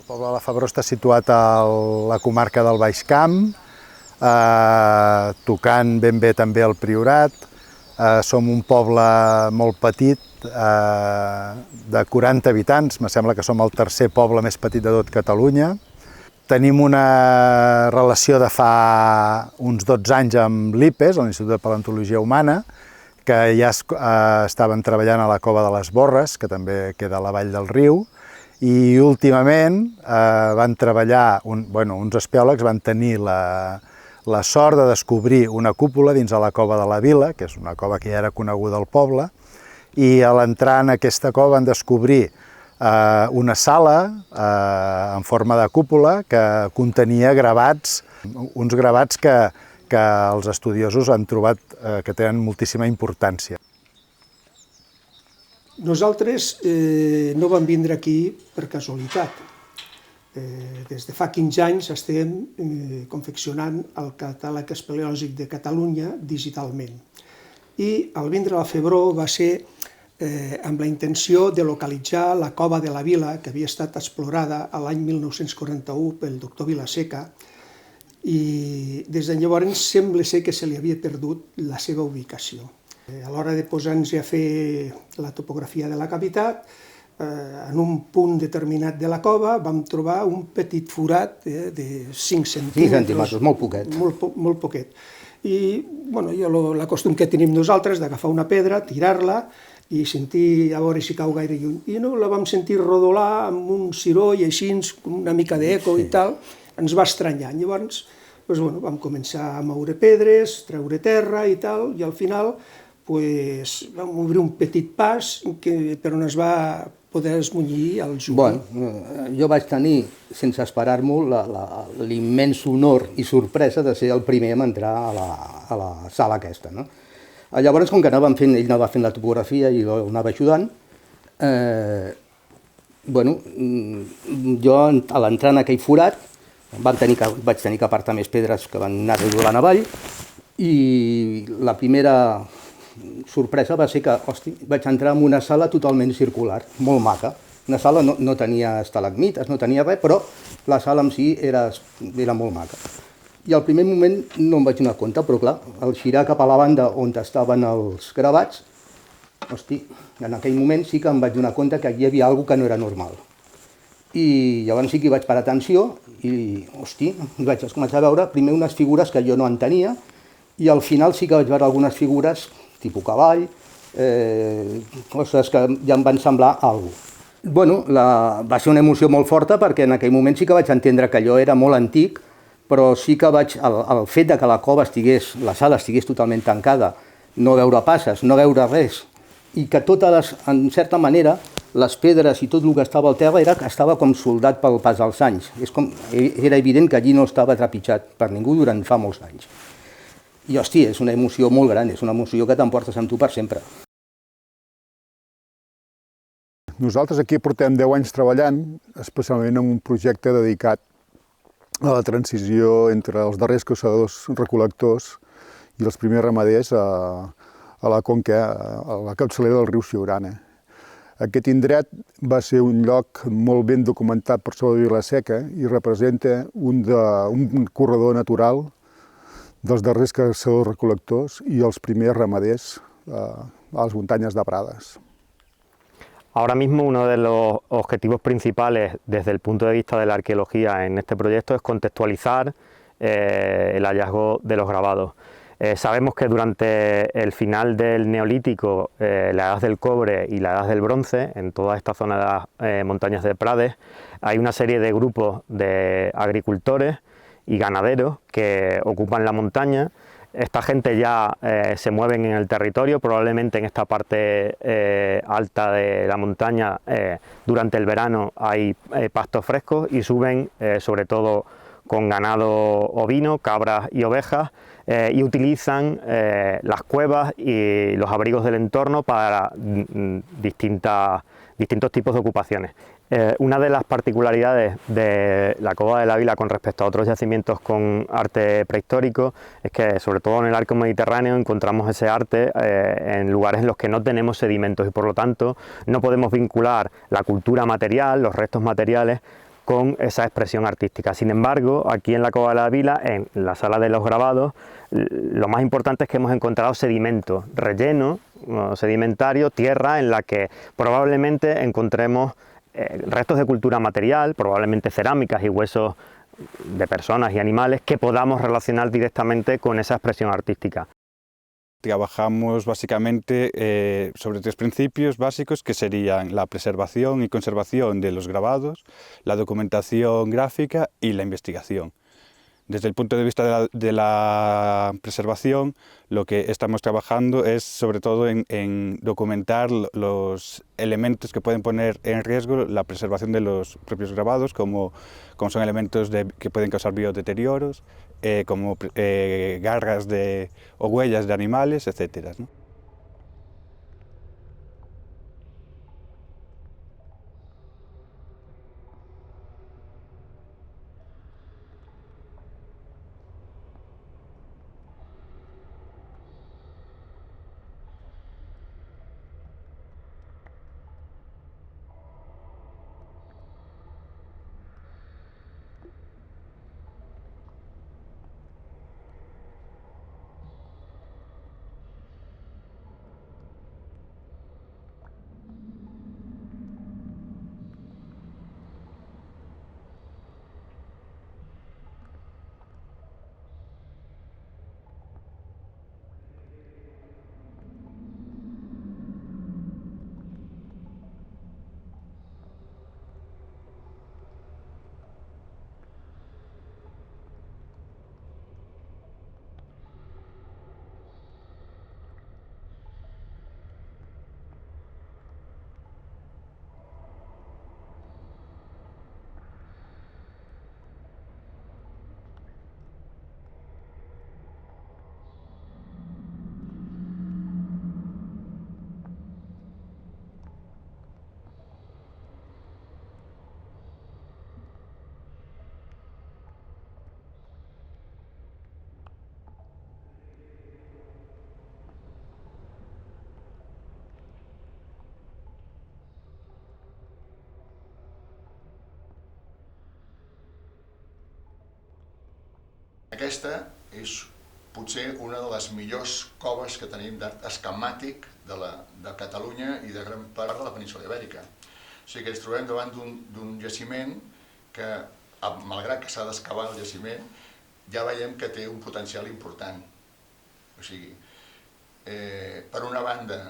El poble de la Febró està situat a la comarca del Baix Camp, tocant ben bé també el Priorat. Som un poble molt petit, de 40 habitants, me sembla que som el tercer poble més petit de tot Catalunya. Tenim una relació de fa uns 12 anys amb l'IPES, l'Institut de Paleontologia Humana, que ja estaven treballant a la Cova de les Borres, que també queda a la vall del riu, i últimament van treballar, uns espeleòlegs van tenir la sort de descobrir una cúpula dins de la Cova de la Vila, que és una cova que ja era coneguda al poble, i a l'entrar en aquesta cova van descobrir una sala en forma de cúpula que contenia gravats, uns gravats que els estudiosos han trobat que tenen moltíssima importància. Nosaltres no vam vindre aquí per casualitat. Des de fa 15 anys estem confeccionant el catàleg espeleològic de Catalunya digitalment. I al vindre a la Febró va ser amb la intenció de localitzar la Cova de la Vila, que havia estat explorada l'any 1941 pel doctor Vilaseca, i des de llavors sembla ser que se li havia perdut la seva ubicació. A l'hora de posar-nos a fer la topografia de la cavitat, en un punt determinat de la cova vam trobar un petit forat de 5 centímetres. Molt poquet. Molt poquet. I l'acostum que tenim nosaltres d'agafar una pedra, tirar-la i sentir a veure si cau gaire lluny. I no, la vam sentir rodolar amb un ciroll així, una mica d'eco i tal, ens va estranyar. Llavors vam començar a moure pedres, treure terra i tal, i al final vam obrir un petit pas per on es va poder esmunyir el jove. Jo vaig tenir, sense esperar-m'ho, l'immens honor i sorpresa de ser el primer a entrar a la sala aquesta. Llavors, com que ell anava fent la topografia i jo anava ajudant, jo a l'entrar en aquell forat vaig tenir que apartar més pedres que van anar rodolant avall, i la primera sorpresa va ser que vaig entrar en una sala totalment circular, molt maca. Una sala no tenia estalagmites, no tenia res, però la sala en si era molt maca. I al primer moment no em vaig donar compte, però clar, al girar cap a la banda on estaven els gravats, en aquell moment sí que em vaig donar compte que hi havia alguna cosa que no era normal. I llavors sí que hi vaig parar atenció i, vaig començar a veure primer unes figures que jo no entenia, i al final sí que vaig veure algunes figures tipus cavall, coses que ja em van semblar alguna cosa. Va ser una emoció molt forta perquè en aquell moment sí que vaig entendre que allò era molt antic, però sí que el fet que la sala estigués totalment tancada, no veure passes, no veure res, i que en certa manera, les pedres i tot el que estava al terra estava com soldat pel pas dels anys. Era evident que allí no estava trepitjat per ningú durant fa molts anys. I, és una emoció molt gran, és una emoció que t'emportes amb tu per sempre. Nosaltres aquí portem 10 anys treballant, especialment en un projecte dedicat a la transició entre els darrers caçadors recol·lectors i els primers ramaders a la conca, a la capçalera del riu Siurana. Aquest indret va ser un lloc molt ben documentat per Salvador Vilaseca i representa un corredor natural dels darrers caçadors recol·lectors y los primeros ramaders a las montañas de Prades. Ahora mismo uno de los objetivos principales desde el punto de vista de la arqueología en este proyecto es contextualizar el hallazgo de los grabados. Sabemos que durante el final del Neolítico, la edad del cobre y la edad del bronce, en toda esta zona de las montañas de Prades, hay una serie de grupos de agricultores y ganaderos que ocupan la montaña. Esta gente ya se mueven en el territorio, probablemente en esta parte alta de la montaña durante el verano hay pastos frescos y suben sobre todo con ganado ovino, cabras y ovejas, y utilizan las cuevas y los abrigos del entorno para distintos tipos de ocupaciones. Una de las particularidades de la Cova de la Vila con respecto a otros yacimientos con arte prehistórico es que, sobre todo en el arco mediterráneo, encontramos ese arte en lugares en los que no tenemos sedimentos y por lo tanto no podemos vincular la cultura material, los restos materiales, con esa expresión artística. Sin embargo, aquí en la Cova de la Vila, en la sala de los grabados, lo más importante es que hemos encontrado sedimento, relleno sedimentario, tierra en la que probablemente encontremos restos de cultura material, probablemente cerámicas y huesos de personas y animales que podamos relacionar directamente con esa expresión artística. Trabajamos básicamente sobre 3 principios básicos, que serían la preservación y conservación de los grabados, la documentación gráfica y la investigación. Desde el punto de vista de la preservación, lo que estamos trabajando es sobre todo en documentar los elementos que pueden poner en riesgo la preservación de los propios grabados, como son elementos que pueden causar biodeterioros, como garras o huellas de animales, etc., ¿no? Aquesta és potser una de les millors coves que tenim d'art esquemàtic de Catalunya i de gran part de la península Ibèrica. O sigui que ens trobem davant d'un jaciment que, malgrat que s'ha d'excavar el jaciment, ja veiem que té un potencial important. O sigui, per una banda,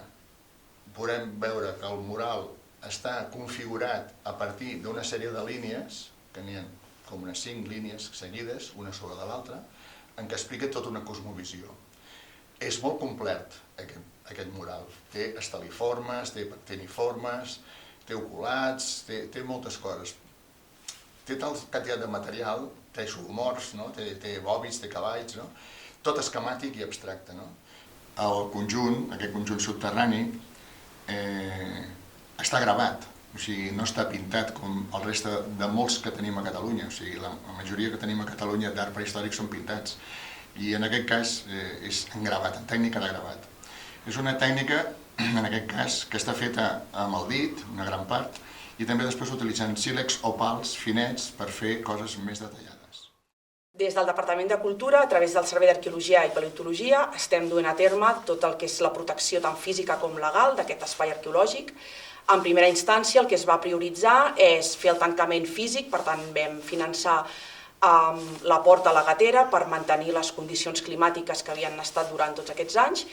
podem veure que el mural està configurat a partir d'una sèrie de línies, que n'hi ha com unes 5 línies seguides, una sobre de l'altra, en què explica tota una cosmovisió. És molt complet, aquest mural. Té esteliformes, té pectiniformes, té oculats, té moltes coses. Té tal quantitat de material, té zoomorfs, té bòvids, té cavalls, tot esquemàtic i abstracte. El conjunt, aquest conjunt subterrani, està gravat. O sigui, no està pintat com el reste de molts que tenim a Catalunya. O sigui, la majoria que tenim a Catalunya d'art prehistòric són pintats. I en aquest cas és en gravat, en tècnica de gravat. És una tècnica, en aquest cas, que està feta amb el dit, una gran part, i també després utilitzant sílex o pals finets per fer coses més detallades. Des del Departament de Cultura, a través del Servei d'Arqueologia i Paleontologia, estem duent a terme tot el que és la protecció tant física com legal d'aquest espai arqueològic. En primera instància, el que es va prioritzar és fer el tancament físic, per tant vam finançar la porta a la gatera per mantenir les condicions climàtiques que havien estat durant tots aquests anys,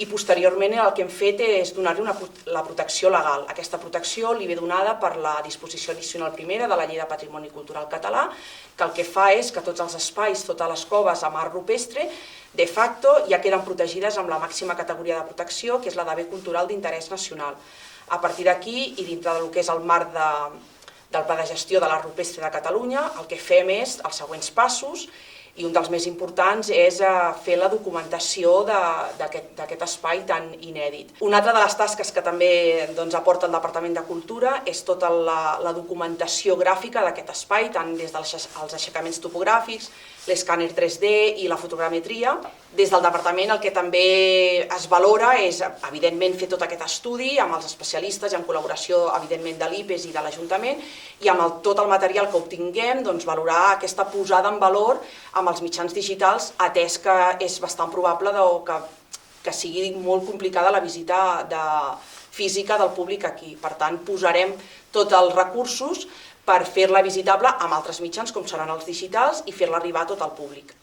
i posteriorment el que hem fet és donar-li la protecció legal. Aquesta protecció li ve donada per la disposició addicional primera de la Llei de Patrimoni Cultural Català, que el que fa és que tots els espais, totes les coves amb art rupestre, de facto ja queden protegides amb la màxima categoria de protecció, que és la de bé cultural d'interès nacional. A partir d'aquí, i dintre del que és el marc del Pla de Gestió de l'Art Rupestre de Catalunya, el que fem és els següents passos, i un dels més importants és fer la documentació d'aquest espai tan inèdit. Una altra de les tasques que també aporta el Departament de Cultura és tota la documentació gràfica d'aquest espai, tant des dels aixecaments topogràfics, l'escàner 3D i la fotogrametria. Des del departament el que també es valora és, evidentment, fer tot aquest estudi amb els especialistes i en col·laboració, evidentment, de l'IPES i de l'Ajuntament, i amb tot el material que obtinguem, valorar aquesta posada en valor amb els mitjans digitals, atès que és bastant probable que sigui molt complicada la visita física del públic aquí. Per tant, posarem tots els recursos per fer-la visitable amb altres mitjans, com seran els digitals, i fer-la arribar a tot el públic.